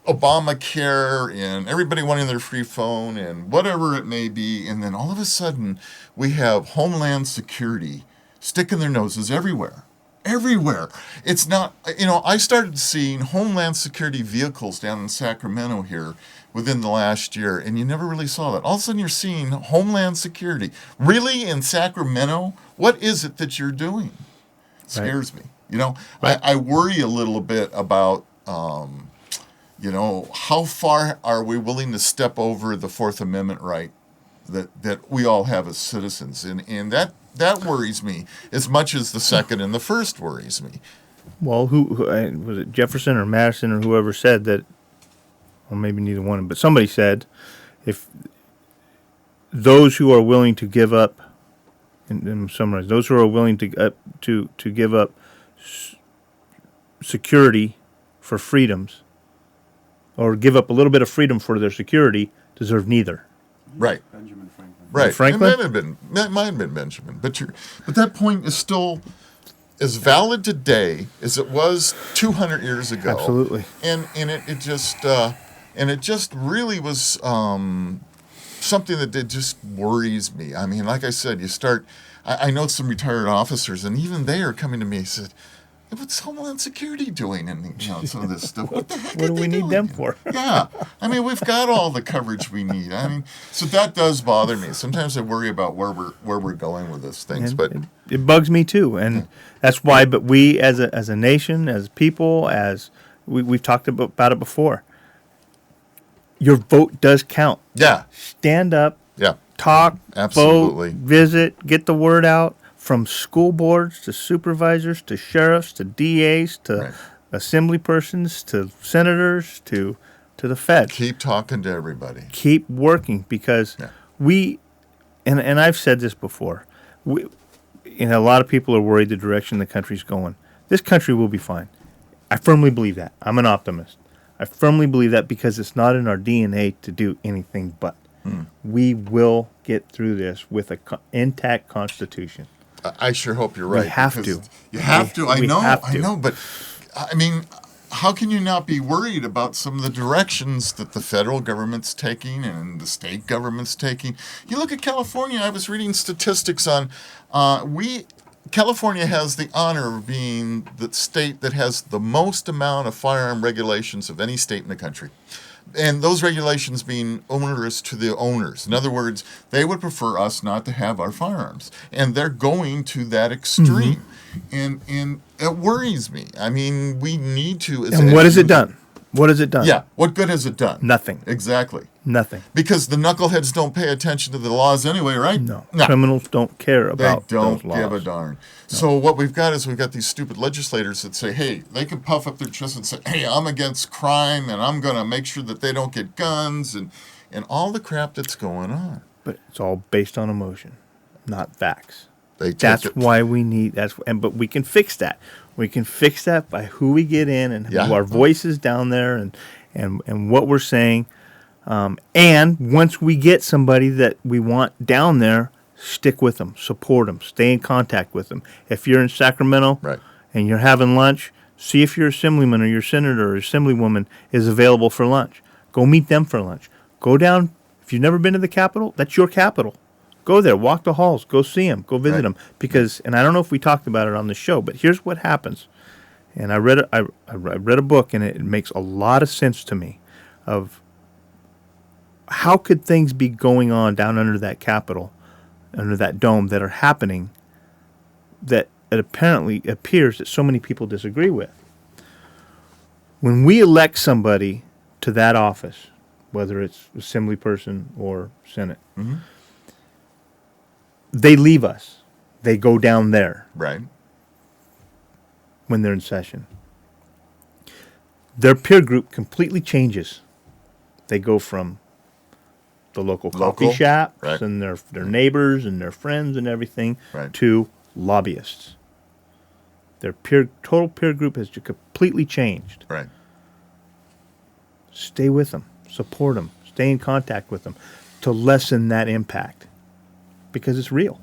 S1: Obamacare and everybody wanting their free phone and whatever it may be. And then all of a sudden we have Homeland Security sticking their noses everywhere. everywhere. It's not, I started seeing Homeland Security vehicles down in Sacramento here within the last year, and you never really saw that. All of a sudden you're seeing Homeland Security. Really, in Sacramento? What is it that you're doing? It scares me. I worry a little bit about, how far are we willing to step over the Fourth Amendment right that we all have as citizens? And that worries me as much as the second and the first worries me.
S4: Well, who was it, Jefferson or Madison or whoever said that, or maybe neither one, but somebody said, if those who are willing to give up, and summarize, those who are willing to give up security for freedoms, or give up a little bit of freedom for their security, deserve neither.
S1: Right.
S5: Benjamin Franklin.
S1: Right.
S4: Franklin?
S1: It might have been Benjamin. But that point is still as valid today as it was 200 years ago.
S4: Absolutely.
S1: And it just really was something that just worries me. I mean, like I said, I know some retired officers, and even they are coming to me and said, what's Homeland Security doing in some of this stuff? What the heck
S4: What do we need them for?
S1: Yeah. I mean, we've got all the coverage we need. I mean, so that does bother me. Sometimes I worry about where we're going with these things,
S4: And
S1: but
S4: it bugs me too, and that's why. But we, as a nation, as people, as we've talked about it before, your vote does count.
S1: yeah,
S4: Stand up,
S1: yeah,
S4: talk,
S1: Absolutely.
S4: vote, visit, get the word out. From school boards to supervisors to sheriffs to DAs to
S1: Right.
S4: assembly persons to senators to the feds.
S1: keep talking to everybody.
S4: Keep working, because
S1: Yeah.
S4: we, and I've said this before, a lot of people are worried the direction the country's going. This country will be fine. I firmly believe that. I'm an optimist. I firmly believe that because it's not in our DNA to do anything but. We will get through this with an intact Constitution.
S1: I sure hope you're right.
S4: We have
S1: because
S4: to.
S1: You have to. I
S4: We
S1: know.
S4: have
S1: I
S4: to.
S1: know. But I mean, how can you not be worried about some of the directions that the federal government's taking and the state government's taking? You look at California. I was reading statistics on California has the honor of being the state that has the most amount of firearm regulations of any state in the country. And those regulations being onerous to the owners. In other words, they would prefer us not to have our firearms. And they're going to that extreme. And it worries me. I mean, we need to...
S4: And what has it done? What has it done?
S1: Yeah. What good has it done?
S4: Nothing.
S1: Exactly.
S4: Nothing.
S1: Because the knuckleheads don't pay attention to the laws anyway, right?
S4: No. Criminals don't care
S1: They
S4: about
S1: don't
S4: those laws.
S1: give a darn. So what we've got is we've got these stupid legislators that say, hey, they can puff up their chest and say, hey, I'm against crime and I'm going to make sure that they don't get guns and all the crap that's going on.
S4: But it's all based on emotion, not facts.
S1: They take
S4: That's
S1: it.
S4: why we need but we can fix that. We can fix that by who we get in and
S1: Yeah.
S4: who our voices down there and what we're saying. And once we get somebody that we want down there, stick with them, support them, stay in contact with them. If you're in Sacramento
S1: Right.
S4: and you're having lunch, see if your assemblyman or your senator or assemblywoman is available for lunch. Go meet them for lunch. Go down. If you've never been to the Capitol, that's your Capitol. Go there, walk the halls, go see them, go visit
S1: Right.
S4: them. Because, and I don't know if we talked about it on the show, but here's what happens. And I read a book, and it makes a lot of sense to me of how could things be going on down under that Capitol, under that dome, that are happening that it apparently appears that so many people disagree with. When we elect somebody to that office, whether it's assembly person or Senate, they leave us. They go down there
S1: Right.
S4: when they're in session. Their peer group completely changes. They go from the local coffee shops
S1: right.
S4: and their neighbors and their friends and everything
S1: Right.
S4: to lobbyists. Their total peer group has completely changed.
S1: Right.
S4: Stay with them, support them, stay in contact with them to lessen that impact because it's real.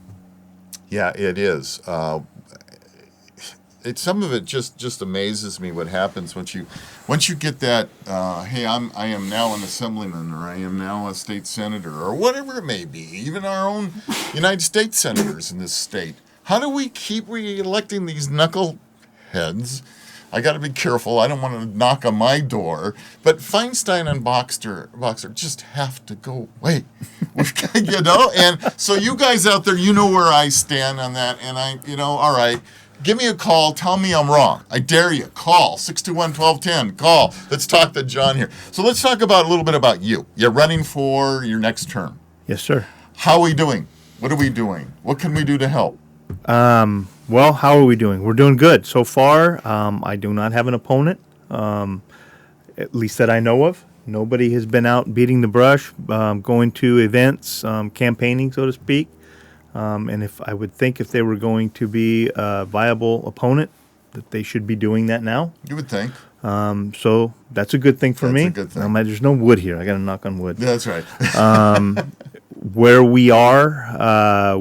S1: Yeah, it is. Some of it just amazes me what happens once you get that. Hey, I am now an assemblyman, or I am now a state senator, or whatever it may be. Even our own United States senators in this state. How do we keep re-electing these heads. I got to be careful. I don't want to knock on my door. But Feinstein and Boxer just have to go away. You know? And so you guys out there, you know where I stand on that. And all right, give me a call. Tell me I'm wrong. I dare you. Call 621-1210. Call. Let's talk to John here. So let's talk about a little bit about you. You're running for your next term.
S4: Yes, sir.
S1: How are we doing? What are we doing? What can we do to help?
S4: Well, how are we doing? We're doing good so far. I do not have an opponent, at least that I know of. Nobody has been out beating the brush, going to events, campaigning, so to speak. And if they were going to be a viable opponent, that they should be doing that now.
S1: You would think.
S4: So that's a good thing for me.
S1: That's a good thing.
S4: There's no wood here. I got to knock on wood.
S1: That's right.
S4: Where we are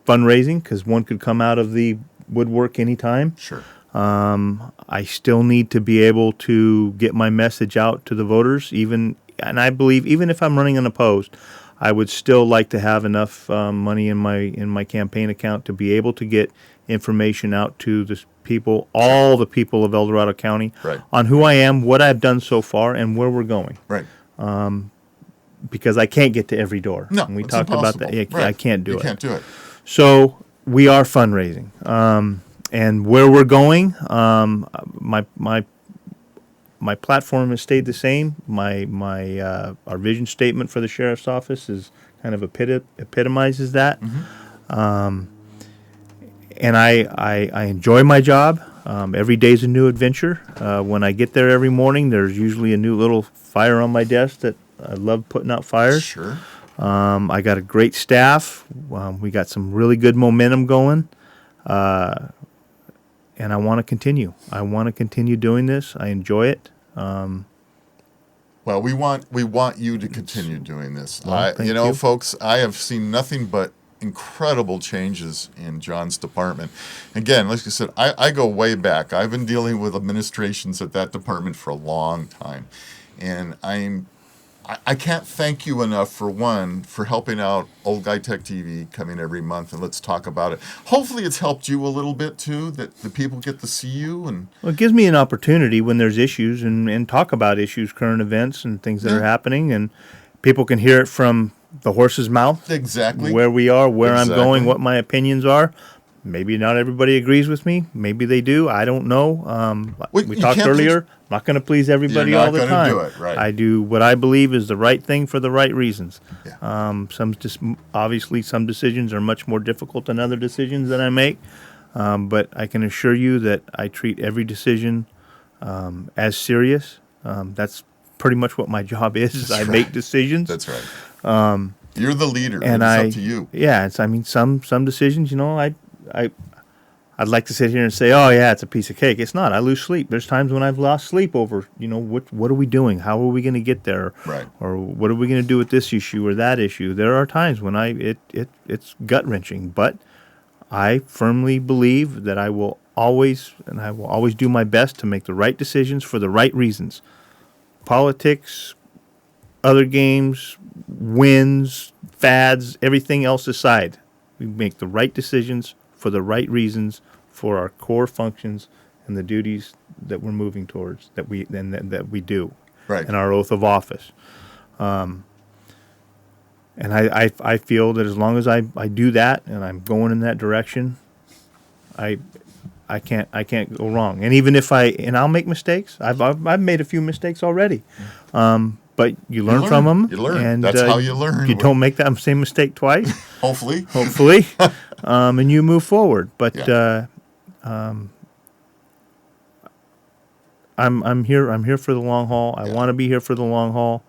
S4: fundraising because one could come out of the woodwork anytime.
S1: Sure.
S4: I still need to be able to get my message out to the voters, and I believe even if I'm running unopposed, I would still like to have enough money in my campaign account to be able to get information out to the people, all the people of El Dorado County,
S1: right,
S4: on who I am, what I've done so far, and where we're going.
S1: Right.
S4: Because I can't get to every door.
S1: No,
S4: and we
S1: it's
S4: talked about
S1: impossible.
S4: that.
S1: Right.
S4: I can't do it.
S1: You can't do it.
S4: So we are fundraising, and where we're going, my platform has stayed the same. Our vision statement for the sheriff's office is kind of epitomizes that.
S1: Mm-hmm.
S4: And I enjoy my job. Every day's a new adventure. When I get there every morning, there's usually a new little fire on my desk that I love putting out fires.
S1: Sure.
S4: I got a great staff. We got some really good momentum going. And I want to continue. I want to continue doing this. I enjoy it.
S1: Well, we want you to continue doing this.
S4: Well, thank you.
S1: Folks, I have seen nothing but incredible changes in John's department. Again, like I said, I go way back. I've been dealing with administrations at that department for a long time. And I can't thank you enough, for helping out Old Guy Tech TV, coming every month, and let's talk about it. Hopefully it's helped you a little bit, too, that the people get to see you. And
S4: Well, it gives me an opportunity when there's issues and talk about issues, current events, and things that are happening, and people can hear it from the horse's mouth.
S1: Exactly.
S4: Where we are, where I'm
S1: Exactly.
S4: going, what my opinions are. Maybe not everybody agrees with me. Maybe they do. I don't know.
S1: Well,
S4: we
S1: you
S4: talked
S1: can't
S4: earlier. I'm not going to please everybody
S1: You're not
S4: all the
S1: gonna
S4: time.
S1: do it, right.
S4: I do what I believe is the right thing for the right reasons.
S1: Yeah.
S4: Obviously, some decisions are much more difficult than other decisions that I make. But I can assure you that I treat every decision as serious. That's pretty much what my job is. I make decisions.
S1: That's right. You're the leader,
S4: And
S1: it's up to you.
S4: Yeah, some decisions, I'd like to sit here and say, oh yeah, it's a piece of cake. It's not. I lose sleep. There's times when I've lost sleep over, what are we doing? How are we going to get there?
S1: Right.
S4: Or what are we going to do with this issue or that issue? There are times when it's gut wrenching, but I firmly believe that I will always do my best to make the right decisions for the right reasons. Politics, other games, wins, fads, everything else aside. We make the right decisions for the right reasons for our core functions and the duties that we're moving towards, that we do,
S1: Right.
S4: in our oath of office. And I feel that as long as I do that and I'm going in that direction, I can't go wrong. And even if I'll make mistakes. I've made a few mistakes already. But you learn from them.
S1: You learn.
S4: And,
S1: That's how you learn.
S4: You don't make that same mistake twice.
S1: Hopefully.
S4: Hopefully, and you move forward. But
S1: Yeah.
S4: I'm here for the long haul. I want to be here for the long haul.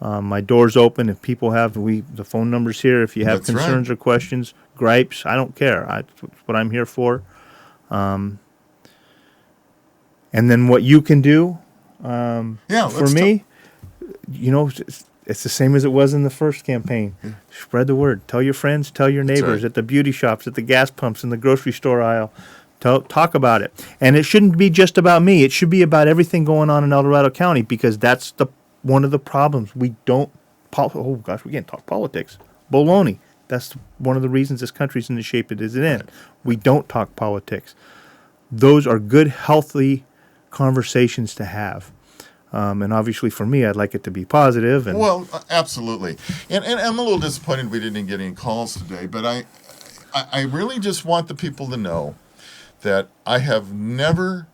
S4: My door's open. If people have the phone number's here. If you have
S1: That's
S4: concerns
S1: right.
S4: or questions, gripes, I don't care. That's what I'm here for. And then what you can do for me, it's the same as it was in the first campaign. Spread the word. Tell your friends. Tell your neighbors
S1: right.
S4: at the beauty shops, at the gas pumps, in the grocery store aisle. Talk about it. And it shouldn't be just about me. It should be about everything going on in El Dorado County, because that's one of the problems. We don't. We can't talk politics. Baloney. That's one of the reasons this country's in the shape it is in.
S1: Right.
S4: We don't talk politics. those are good, healthy conversations to have. And obviously for me, I'd like it to be positive. And
S1: Well, absolutely. And I'm a little disappointed we didn't get any calls today, but I really just want the people to know that I have never,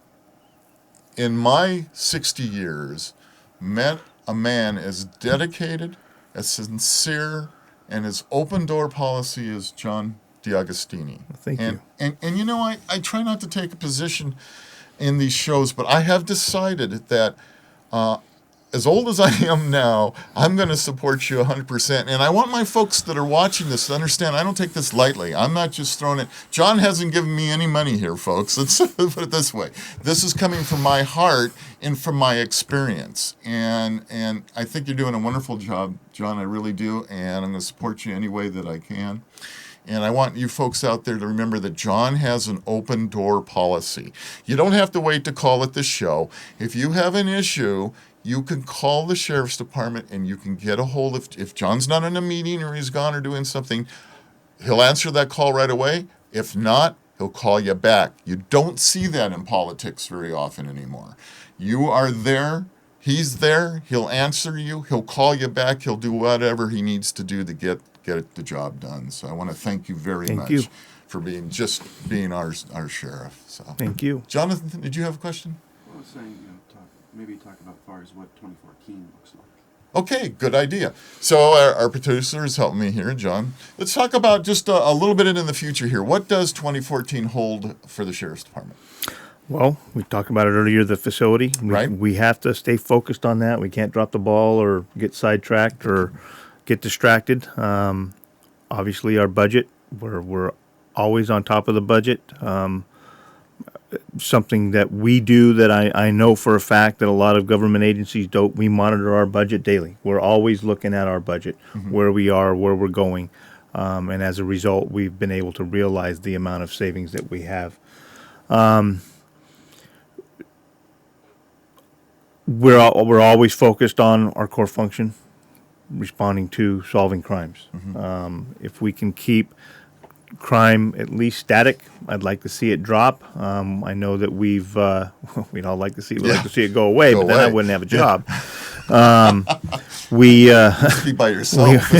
S1: in my 60 years, met a man as dedicated, as sincere, and as open door policy as John DiAgostini.
S4: Thank you.
S1: And you know, I try not to take a position in these shows, but I have decided that as old as I am now, I'm going to support you 100%. And I want my folks that are watching this to understand I don't take this lightly. I'm not just throwing it. John hasn't given me any money here, folks. Let's put it this way. This is coming from my heart and from my experience. And I think you're doing a wonderful job, John. I really do. And I'm going to support you any way that I can. And I want you folks out there to remember that John has an open door policy. You don't have to wait to call at the show. If you have an issue, you can call the sheriff's department and you can get a hold of, if John's not in a meeting or he's gone or doing something, he'll answer that call right away. If not, he'll call you back. You don't see that in politics very often anymore. You are there. He's there. He'll answer you. He'll call you back. He'll do whatever he needs to do to get the job done. So I want to thank you very much for being our sheriff. So
S4: Thank you.
S1: Jonathan, did you have a question?
S5: I was saying, maybe talk about as far as what 2014 looks like.
S1: Okay, good idea. So our producer is helping me here, John. Let's talk about just a little bit into the future here. What does 2014 hold for the Sheriff's Department?
S4: Well, we talked about it earlier, the facility.
S1: Right.
S4: We have to stay focused on that. We can't drop the ball or get sidetracked or get distracted. Obviously, our budget, we're always on top of the budget. Something that we do that I know for a fact that a lot of government agencies don't. We monitor our budget daily. We're always looking at our budget, where we are, where we're going. And as a result, we've been able to realize the amount of savings that we have. We're always focused on our core function, responding to solving crimes. If we can keep crime at least static, I'd like to see it drop. I know that we'd all like to see it go away, but then I wouldn't have a job.
S1: Be by yourself.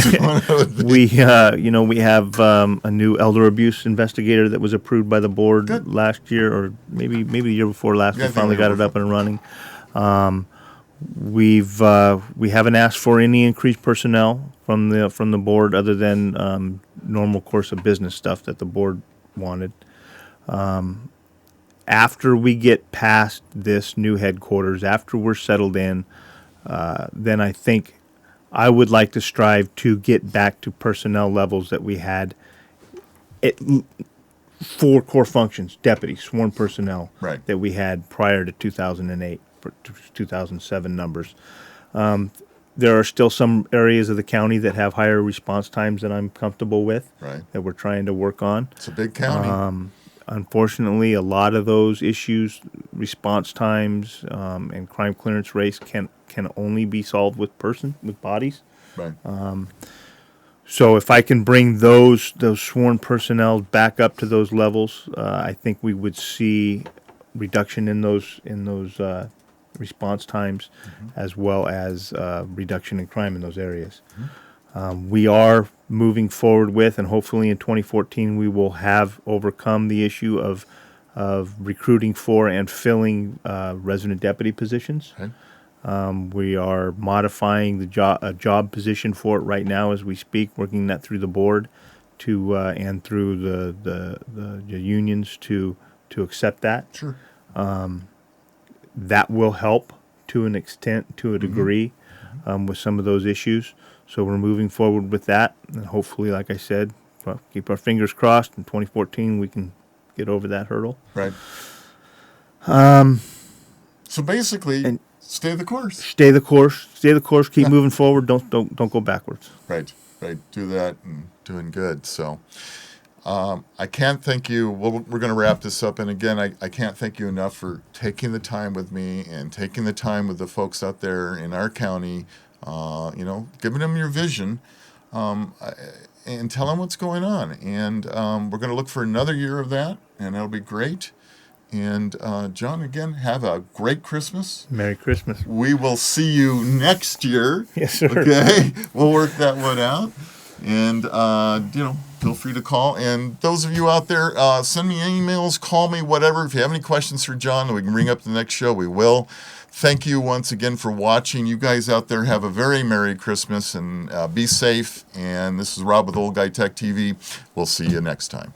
S4: We have a new elder abuse investigator that was approved by the board last year, or maybe the year before last. We finally got it up and running. We haven't asked for any increased personnel from the board other than normal course of business stuff that the board wanted. After we get past this new headquarters, after we're settled in, then I think I would like to strive to get back to personnel levels that we had at 4 core functions, deputies, sworn personnel, that we had prior to 2008, 2007 numbers. There are still some areas of the county that have higher response times than I'm comfortable with, that we're trying to work on.
S1: It's a big county.
S4: Unfortunately, a lot of those issues, response times, and crime clearance rates can only be solved with bodies.
S1: Right.
S4: So if I can bring those sworn personnel back up to those levels, I think we would see reduction in those response times, as well as reduction in crime in those areas. We are moving forward with, and hopefully in 2014 we will have overcome the issue of recruiting for and filling resident deputy positions. We are modifying the job position for it right now as we speak, working that through the board and through the unions to accept that.
S1: Sure.
S4: That will help to an extent, to a degree, with some of those issues. So we're moving forward with that, and hopefully, like I said, keep our fingers crossed. In 2014, we can get over that hurdle.
S1: Right. So basically, stay the course.
S4: Stay the course. Stay the course. Keep moving forward. Don't go backwards.
S1: Right. Do that and doing good. So. I can't thank you. We're going to wrap this up. And again, I can't thank you enough for taking the time with me and taking the time with the folks out there in our county, giving them your vision and tell them what's going on. And we're going to look for another year of that, and it'll be great. And John, again, have a great Christmas.
S4: Merry Christmas.
S1: We will see you next year.
S4: Yes, sir.
S1: Okay, we'll work that one out. And, feel free to call. And those of you out there, send me emails, call me, whatever. If you have any questions for John that we can bring up the next show, we will. Thank you once again for watching. You guys out there have a very Merry Christmas and be safe. And this is Rob with Old Guy Tech TV. We'll see you next time.